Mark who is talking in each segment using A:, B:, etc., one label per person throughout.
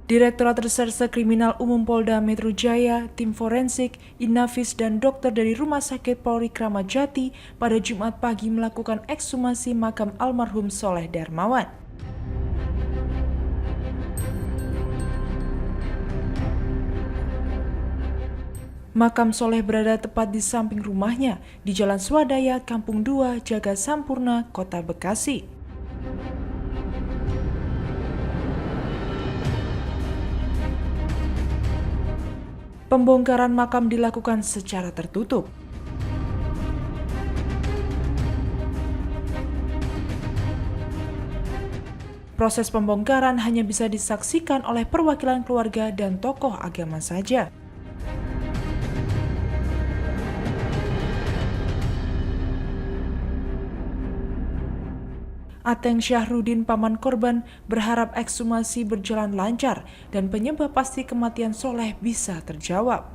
A: Direktorat Reserse Kriminal Umum Polda Metro Jaya, tim forensik, Inafis, dan dokter dari Rumah Sakit Polri Kramat Jati pada Jumat pagi melakukan ekshumasi makam almarhum Soleh Darmawan. Makam Soleh berada tepat di samping rumahnya di Jalan Swadaya, Kampung 2, Jaga Sampurna, Kota Bekasi. Pembongkaran makam dilakukan secara tertutup. Proses pembongkaran hanya bisa disaksikan oleh perwakilan keluarga dan tokoh agama saja. Ateng Syahrudin, paman korban, berharap ekshumasi berjalan lancar dan penyebab pasti kematian Soleh bisa terjawab.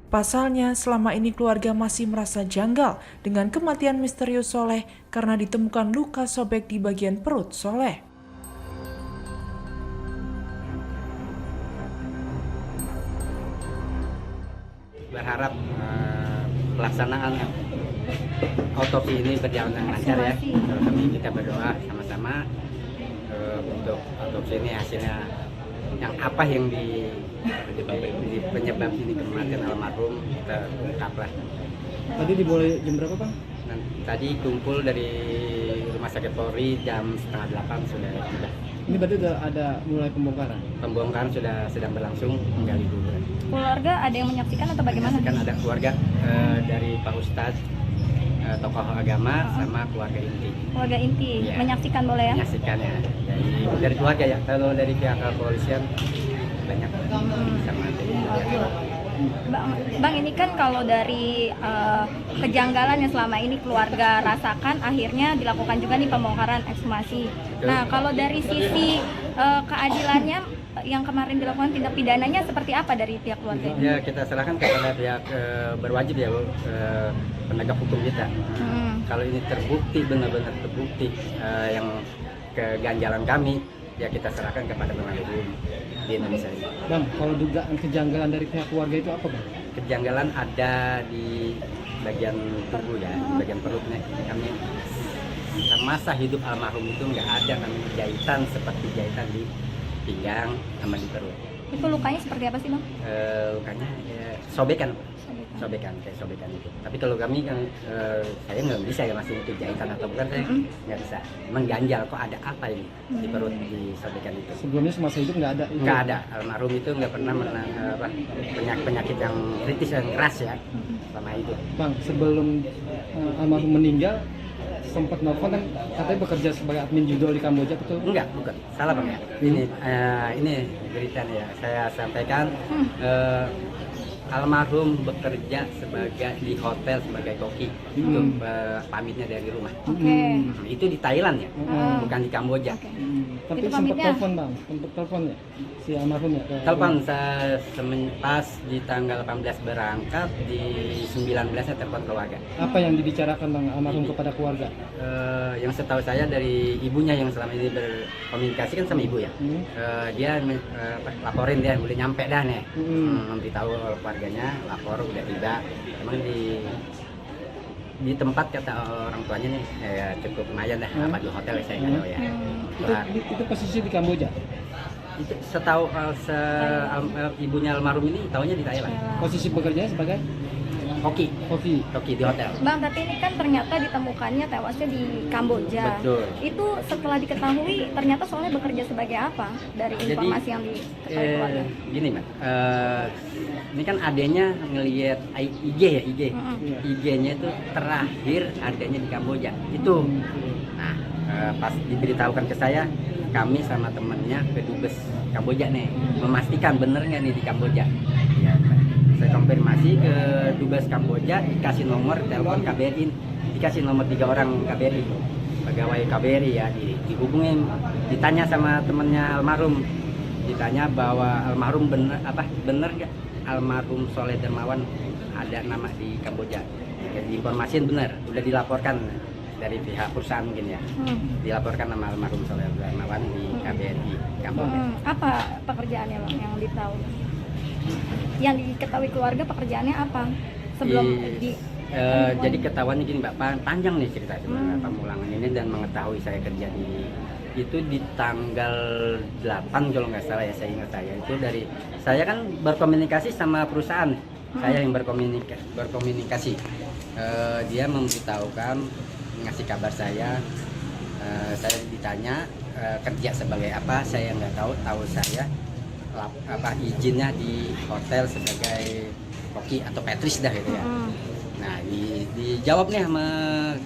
A: Pasalnya, selama ini keluarga masih merasa janggal dengan kematian misterius Soleh karena ditemukan luka sobek di bagian perut Soleh.
B: Berharap pelaksanaan autopsi ini berjalan dengan lancar ya. Kita berdoa sama-sama untuk autopsi ini hasilnya yang apa yang di penyebab ini kematian almarhum kita ungkap lah.
C: Tadi dimulai jam berapa, Bang?
B: Tadi kumpul dari Rumah Sakit Polri jam 7:30 sudah tiba.
C: Ini berarti sudah ada mulai pembongkaran?
B: Pembongkaran sudah sedang berlangsung, menggali kuburan.
D: Keluarga ada yang menyaksikan atau bagaimana?
B: Kan ada keluarga dari Pak Ustadz, tokoh agama sama keluarga inti.
D: Keluarga inti ya. Menyaksikan boleh ya?
B: Menyaksikan ya. Dari keluarga ya. Kalau dari pihak kepolisian banyak sama dari keluarga.
D: Bang, ini kan kalau dari kejanggalan yang selama ini keluarga rasakan, akhirnya dilakukan juga nih pembongkaran ekshumasi. Nah, kalau dari sisi keadilannya yang kemarin dilakukan tindak pidananya seperti apa dari pihak keluarga?
B: Ya, kita serahkan kepada pihak berwajib ya, penegak hukum kita. Kalau ini terbukti, benar-benar terbukti yang keganjalan kami, ya kita serahkan kepada penegak hukum di Indonesia ini.
C: Bang, kalau dugaan kejanggalan dari pihak keluarga itu apa, Bang?
B: Kejanggalan ada di bagian tubuh ya, di bagian perutnya. Kami masa hidup almarhum itu nggak ada kami jahitan seperti jahitan di pinggang sama di perut.
D: Itu lukanya seperti apa sih, Bang?
B: Lukanya ya, sobekan kayak sobekan itu. Tapi kalau kami kan saya nggak bisa ya masih itu jahitan atau bukan, saya nggak bisa mengganjal kok ada apa ini di perut di sobekan itu.
C: Sebelumnya semasa hidup nggak ada?
B: Nggak ada. Almarhum itu nggak pernah penyakit yang kritis yang keras ya selama itu.
C: Bang, sebelum almarhum meninggal sempat nelfon kan katanya bekerja sebagai admin judol di Kamboja, betul?
B: Enggak, bukan. Salah Bang ya. Ini berita nih ya. Saya sampaikan almarhum bekerja sebagai di hotel sebagai koki untuk pamitnya dari rumah. Itu di Thailand ya, bukan di Kamboja.
C: Tapi sempat telepon, Bang, sempat telepon ya si almarhum ya?
B: Telepon saya pas di tanggal 18 berangkat, di 19-nya telepon keluarga.
C: Apa yang dibicarakan Bang almarhum kepada keluarga?
B: Yang setahu saya dari ibunya yang selama ini berkomunikasi kan sama ibu ya. Dia laporin dia udah nyampe dah nih, memberitahu keluarganya, lapor udah tiba. Emang di tempat kata orang tuanya nih ya cukup lumayan dah, apa di hotel saya nggak tahu ya.
C: Itu posisi di Kamboja?
B: Itu setahu ibunya almarhum ini tahunya di Thailand.
C: Posisi bekerjanya sebagai
B: koki di hotel.
D: Bang, tapi ini kan ternyata ditemukannya tewasnya di Kamboja.
B: Betul.
D: Itu setelah diketahui ternyata soalnya bekerja sebagai apa dari informasi yang diketahui keluarga?
B: Gini Mbak, ini kan adanya ngelihat IG ya, IG-nya itu terakhir adanya di Kamboja itu. Nah, pas diberitahukan ke saya, kami sama temennya ke Dubes Kamboja nih, memastikan bener nggak nih di Kamboja. Ya, saya konfirmasi ke Dubes Kamboja, dikasih nomor telepon KBRI, dikasih nomor 3 orang KBRI, pegawai KBRI ya, dihubungin, ditanya sama temennya almarhum, ditanya bahwa almarhum bener nggak almarhum Soleh Darmawan ada nama di Kamboja. Jadi informasi benar, udah dilaporkan dari pihak perusahaan mungkin ya. Dilaporkan nama almarhum Soleh Darmawan di KBRI Kamboja.
D: Apa pekerjaannya Bang yang ditahu? Yang diketahui keluarga pekerjaannya apa? Sebelum
B: Jadi ketahuannya gini Mbak, panjang nih cerita sebenarnya pemulangan ini dan mengetahui saya kerja itu di tanggal 8 kalau nggak salah ya, saya ingat itu dari saya kan berkomunikasi sama perusahaan, saya yang berkomunikasi. Dia memberitahukan, ngasih kabar saya ditanya kerja sebagai apa, saya nggak tahu saya izinnya di hotel sebagai koki atau petris dah gitu ya. Nah dijawab nih sama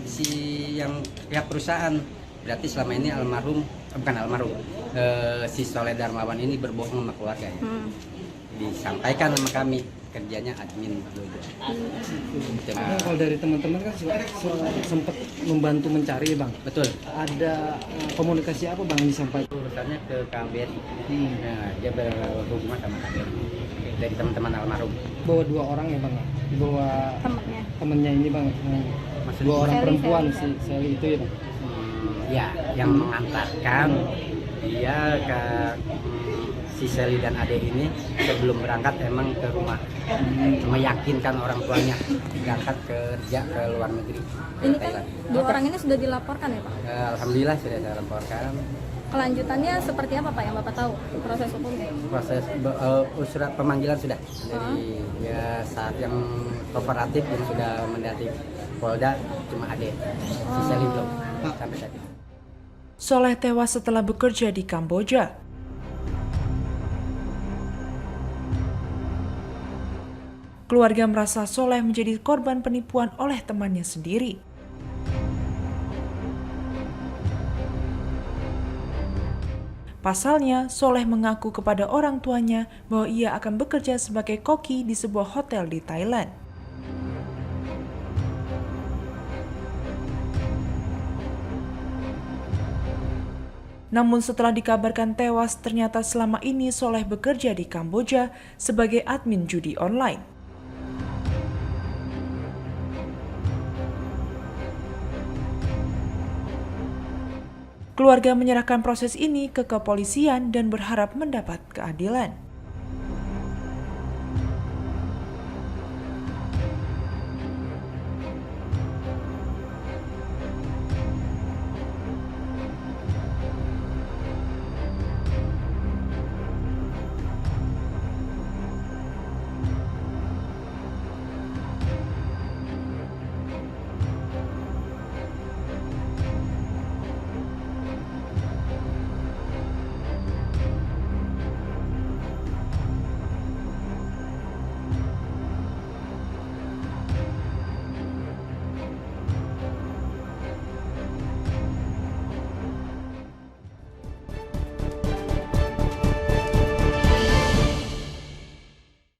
B: si yang pihak perusahaan, berarti selama ini si Soleh Darmawan ini berbohong sama keluarganya. Disampaikan sama kami kerjanya admin dulu.
C: Kalau dari teman-teman kan sempat membantu mencari Bang.
B: Betul.
C: Ada komunikasi apa Bang disampaikan?
B: Urusannya ke KBRI. Nah, dia berhubungan sama KBRI dari teman-teman almarhum.
C: Bawa 2 orang ya Bang? Bawa temennya ini Bang.
B: Maksudnya
C: 2 orang
D: Sally,
C: perempuan
D: Sally.
C: si Sally itu ya Bang.
B: Ya, yang mengantarkan dia ke si Sally dan Ade ini sebelum berangkat emang ke rumah, meyakinkan orang tuanya berangkat kerja ke luar negeri.
D: Ini kan 2 orang ini sudah dilaporkan ya Pak?
B: Alhamdulillah sudah saya laporkan.
D: Kelanjutannya seperti apa Pak yang Bapak tahu proses hukumnya?
B: Proses surat pemanggilan sudah dari ya saat yang kooperatif yang sudah mendati Polda cuma Ade, si Sally belum sampai saat ini.
A: Soleh tewas setelah bekerja di Kamboja. Keluarga merasa Soleh menjadi korban penipuan oleh temannya sendiri. Pasalnya, Soleh mengaku kepada orang tuanya bahwa ia akan bekerja sebagai koki di sebuah hotel di Thailand. Namun setelah dikabarkan tewas, ternyata selama ini Soleh bekerja di Kamboja sebagai admin judi online. Keluarga menyerahkan proses ini ke kepolisian dan berharap mendapat keadilan.